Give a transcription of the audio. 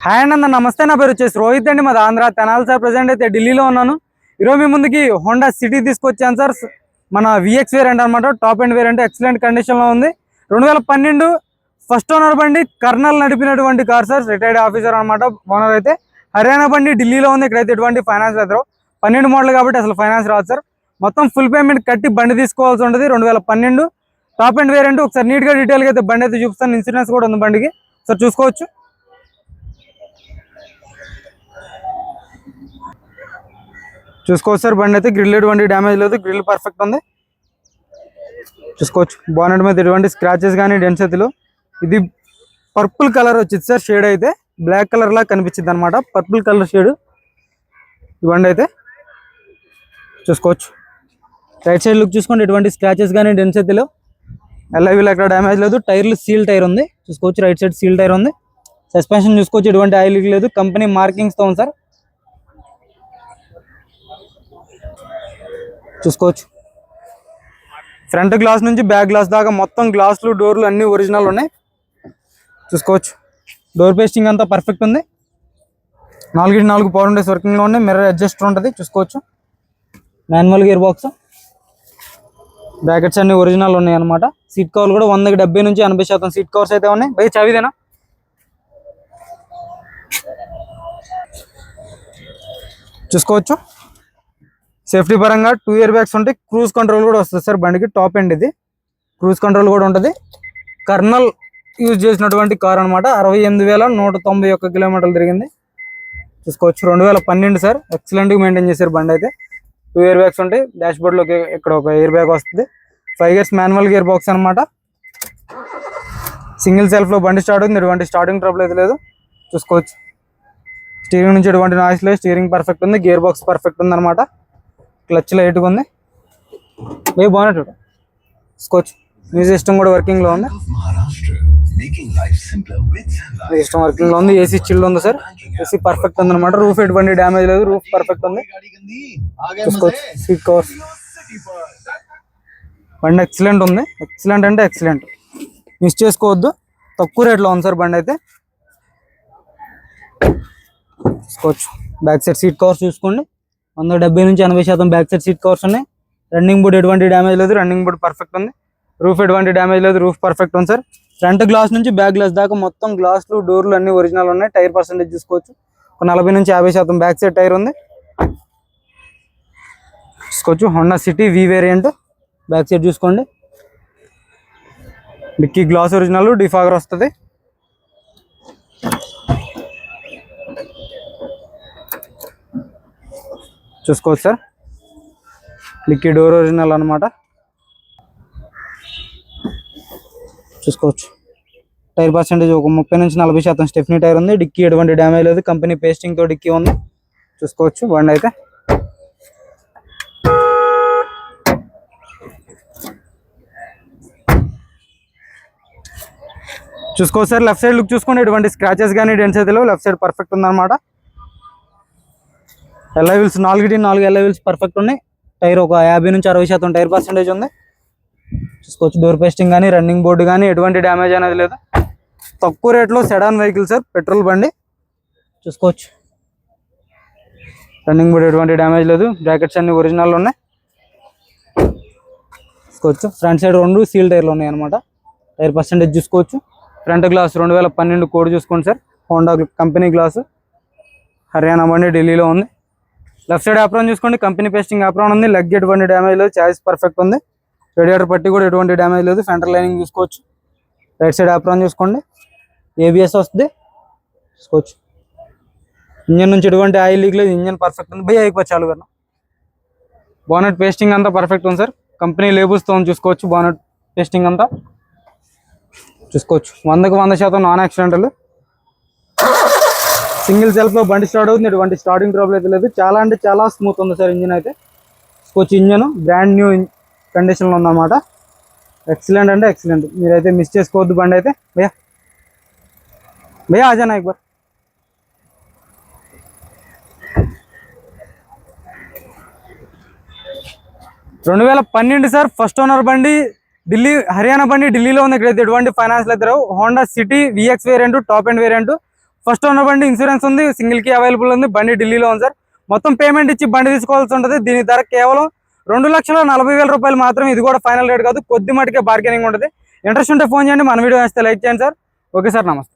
Hi అన్న, నమస్తే. నా పేరు వచ్చేసి రోహిత్ అండి. మాది ఆంధ్ర తెనాలి సార్. ప్రజెంట్ అయితే ఢిల్లీలో ఉన్నాను. ఈరోజు మీ ముందుకి హోండా సిటీ తీసుకొచ్చాను సార్. మన విఎక్స్ వేరియంట్ అనమాట. టాప్ అండ్ వేరియంట్ ఎక్సలెంట్ కండిషన్లో ఉంది. 2012 ఫస్ట్ ఓనర్ బండి. కర్నల్ నడిపినటువంటి కార్ సార్. రిటైర్డ్ ఆఫీసర్ అనమాట ఓనర్ అయితే. హర్యానా బండి ఢిల్లీలో ఉంది. ఇక్కడైతే ఎటువంటి ఫైనాన్స్ లేదు. 12 మోడల్ కాబట్టి అసలు ఫైనాన్స్ రాదు సార్. మొత్తం ఫుల్ పేమెంట్ కట్టి బండి తీసుకోవాల్సి ఉంటుంది. 2012 టాప్ అండ్ వేరియంట్. ఒకసారి నీట్గా డీటెయిల్గా అయితే బండి అయితే చూపిస్తాను. ఇన్సూరెన్స్ కూడా ఉంది బండికి. సార్ చూసుకోవచ్చు. చూసుకోవచ్చు సార్. బండి అయితే గ్రిల్ ఎటువంటి డ్యామేజ్ లేదు. గ్రిల్ పర్ఫెక్ట్ ఉంది. చూసుకోవచ్చు. బానెట్ మీద ఎటువంటి స్క్రాచెస్ కానీ డెన్సిటీలు. ఇది పర్పుల్ కలర్ వచ్చింది సార్. షేడ్ అయితే బ్లాక్ కలర్ లా కనిపించింది అనమాట. పర్పుల్ కలర్ షేడ్ ఈ బండి అయితే. చూసుకోవచ్చు. రైట్ సైడ్ లుక్ చూసుకోండి. ఎటువంటి స్క్రాచెస్ కానీ డెన్సిటీలు. ఎల్ఐవిలో ఎక్కడ డ్యామేజ్ లేదు. టైర్లు సీల్ టైర్ ఉంది. చూసుకోవచ్చు. రైట్ సైడ్ సీల్ టైర్ ఉంది. సస్పెన్షన్ చూసుకోవచ్చు. ఎటువంటి ఆయిల్ లేదు. కంపెనీ మార్కింగ్స్తో ఉంది సార్. చూసుకోవచ్చు. ఫ్రంట్ గ్లాస్ నుంచి బ్యాక్ గ్లాస్ దాకా మొత్తం గ్లాసులు డోర్లు అన్ని ఒరిజినల్ ఉన్నాయి. చూసుకోవచ్చు. డోర్ పేస్టింగ్ అంతా పర్ఫెక్ట్ ఉంది. 4x4 పవర్ విండోస్ వర్కింగ్లో ఉన్నాయి. మిర్రర్ అడ్జస్టర్ ఉంటుంది. చూసుకోవచ్చు. Manual gear box. బ్రాకెట్స్ అన్ని ఒరిజినల్ ఉన్నాయి అనమాట. సీట్ కవర్లు కూడా 100కి 70 నుంచి 80% సీట్ కవర్స్ అయితే ఉన్నాయి. బై చవిదేనా. చూసుకోవచ్చు. సేఫ్టీ పరంగా 2 ఇయర్ బ్యాగ్స్ ఉంటాయి. క్రూజ్ కంట్రోల్ కూడా వస్తుంది సార్ బండికి. టాప్ ఎండ్ ఇది. క్రూజ్ కంట్రోల్ కూడా ఉంటుంది. కర్నల్ యూజ్ చేసినటువంటి కార్ అనమాట. 68,191 కిలోమీటర్లు తిరిగింది. చూసుకోవచ్చు. 2012 సార్. ఎక్సలెంట్గా మెయింటైన్ చేశారు బండి అయితే. 2 ఇయర్ బ్యాగ్స్ ఉంటాయి. డాష్ బోర్డ్లోకి ఇక్కడ ఒక ఎయిర్ బ్యాగ్ వస్తుంది. 5 ఇయర్స్ మాన్యువల్ గేర్ బాక్స్ అనమాట. సింగిల్ సెల్ఫ్లో బండి స్టార్ట్ అవుతుంది. ఎటువంటి స్టార్టింగ్ ట్రబుల్ అయితే లేదు. చూసుకోవచ్చు. స్టీరింగ్ నుంచి ఎటువంటి నాయిస్ లేదు. స్టీరింగ్ పర్ఫెక్ట్ ఉంది. గేర్ బాక్స్ పర్ఫెక్ట్ ఉంది అనమాట. క్లచ్ లైట్గా ఉంది. బాగున్నట్టు చూసుకోవచ్చు. మ్యూజిక్ సిస్టమ్ కూడా వర్కింగ్లో ఉంది. సిస్టమ్ వర్కింగ్లో ఉంది. ఏసీ చిల్డ్ ఉంది సార్. ఏసీ పర్ఫెక్ట్ ఉంది అనమాట. రూఫ్ ఎటువంటి డ్యామేజ్ లేదు. రూఫ్ పర్ఫెక్ట్ ఉంది. చూసుకోవచ్చు. Seat covers. బండి ఎక్సలెంట్ ఉంది. ఎక్సలెంట్ అంటే ఎక్సలెంట్. మిస్ చేసుకోవద్దు. తక్కువ రేట్లో ఉంది సార్ బండి అయితే. చూసుకోవచ్చు. బ్యాక్ సైడ్ సీట్ కవర్స్ చూసుకోండి. 170 నుంచి 80% బ్యాక్ సైడ్ సీట్ కవర్స్ ఉన్నాయి. రన్నింగ్ బోర్డ్ ఎటువంటి డ్యామేజ్ లేదు. రన్నింగ్ బోర్డ్ పర్ఫెక్ట్ ఉంది. రూఫ్ ఎటువంటి డ్యామేజ్ లేదు. రూఫ్ పర్ఫెక్ట్ ఉంది సార్. ఫ్రంట్ గ్లాస్ నుంచి బ్యాక్ గ్లాస్ దాకా మొత్తం గ్లాసులు డోర్లు అన్ని ఒరిజినల్ ఉన్నాయి. టైర్ పర్సెంటేజ్ చూసుకోవచ్చు. 40 నుంచి 50% బ్యాక్ సైడ్ టైర్ ఉంది. చూసుకోవచ్చు. Honda City V variant. Back side చూసుకోండి. Dicky glass original. డిఫాగర్ వస్తుంది. చూసుకోవచ్చు సార్. డిక్కీ డోర్ ఒరిజినల్ అనమాట. చూసుకోవచ్చు. టైర్ పర్సెంటేజ్ ఒక 30 నుంచి 40% స్టెఫ్నీ టైర్ ఉంది. డిక్కీ ఎటువంటి డ్యామేజ్ లేదు. కంపెనీ పేస్టింగ్తో డిక్కీ ఉంది. చూసుకోవచ్చు. బండి అయితే చూసుకోవచ్చు సార్. లెఫ్ట్ సైడ్ లుక్ చూసుకోండి. ఎటువంటి స్క్రాచెస్ కానీ డెన్స్ అయితే లేవు. లెఫ్ట్ సైడ్ పర్ఫెక్ట్ ఉందన్నమాట. Alloy wheels 4 alloy wheels perfect ఉన్నాయి. టైర్ ఒక 50 నుంచి 60% టైర్ పర్సెంటేజ్ ఉంది. చూసుకోవచ్చు. డోర్ పేస్టింగ్ కానీ రన్నింగ్ బోర్డు కానీ ఎటువంటి డ్యామేజ్ అనేది లేదు. తక్కువ రేట్లో సెడాన్ వెహికల్ సార్. పెట్రోల్ బండి. చూసుకోవచ్చు. రన్నింగ్ బోర్డు ఎటువంటి డ్యామేజ్ లేదు. బ్రాకెట్స్ అన్ని ఒరిజినల్ ఉన్నాయి. చూసుకోవచ్చు. ఫ్రంట్ సైడ్ 2 సీల్ టైర్లు ఉన్నాయి అనమాట. టైర్ పర్సెంటేజ్ చూసుకోవచ్చు. ఫ్రంట్ గ్లాస్ 2012 కోడ్ చూసుకోండి sir. Honda company glass. Haryana బండి ఢిల్లీలో ఉంది. లెఫ్ట్ సైడ్ ఆప్రాన్ చూసుకోండి. కంపెనీ పేస్టింగ్ ఆప్రాన్ ఉంది. లెగ్ ఎటువంటి డ్యామేజ్ లేదు. చాయిస్ పర్ఫెక్ట్ ఉంది. రేడియేటర్ పట్టి కూడా ఎటువంటి డ్యామేజ్ లేదు. సెంటర్ లైనింగ్ చూసుకోవచ్చు. రైట్ సైడ్ ఆప్రాన్ చూసుకోండి. ఏబిఎస్ వస్తుంది. చూసుకోవచ్చు. ఇంజన్ నుంచి ఎటువంటి ఆయిల్ లీక్ లేదు. ఇంజన్ పర్ఫెక్ట్ ఉంది. భయ్య అయిపోయి చాలు కదా. బానెట్ పేస్టింగ్ అంతా పర్ఫెక్ట్ ఉంది సార్. కంపెనీ లేబుల్స్తో ఉంది. చూసుకోవచ్చు. బానెట్ పేస్టింగ్ అంతా చూసుకోవచ్చు. 100కి 100% నాన్ యాక్సిడెంటల్. సింగిల్ సెల్ఫ్లో బండి స్టార్ట్ అవుతుంది. ఎటువంటి స్టార్టింగ్ ట్రబుల్ అయితే లేదు. చాలా అంటే చాలా స్మూత్ ఉంది సార్ ఇంజిన్ అయితే. చూసుకోవచ్చు. ఇంజన్ బ్రాండ్ న్యూ కండిషన్లో ఉందన్నమాట. ఎక్సలెంట్ అంటే ఎక్సలెంట్. మీరైతే మిస్ చేసుకోవద్దు బండి అయితే. భయ్యా ఆజానా ఎక్ బార్. 2012 సార్. ఫస్ట్ ఓనర్ బండి. ఢిల్లీ హర్యానా బండి ఢిల్లీలో ఉంది. ఇక్కడైతే ఎటువంటి ఫైనాన్స్ లేదు. Honda city vx variant top and variant first owner బండి, ఇన్సూరెన్స్ ఉంది, సింగిల్ కీ అవైలబుల్ ఉంది, బండి ఢిల్లీలో ఉంది సార్. మొత్తం పేమెంట్ ఇచ్చి బండి తీసుకోవాల్సి ఉంటుంది. దీని ధర కేవలం 2,40,000 రూపాయలు మాత్రం. ఇది కూడా ఫైనల్ రేట్ కాదు, కొద్ది మటుకే బార్గెనింగ్ ఉంటుంది. ఇంట్రెస్ట్ ఉంటే ఫోన్ చేయండి. మన వీడియో నచ్చితే లైక్ చేయండి సార్. ఓకే సార్, నమస్తే.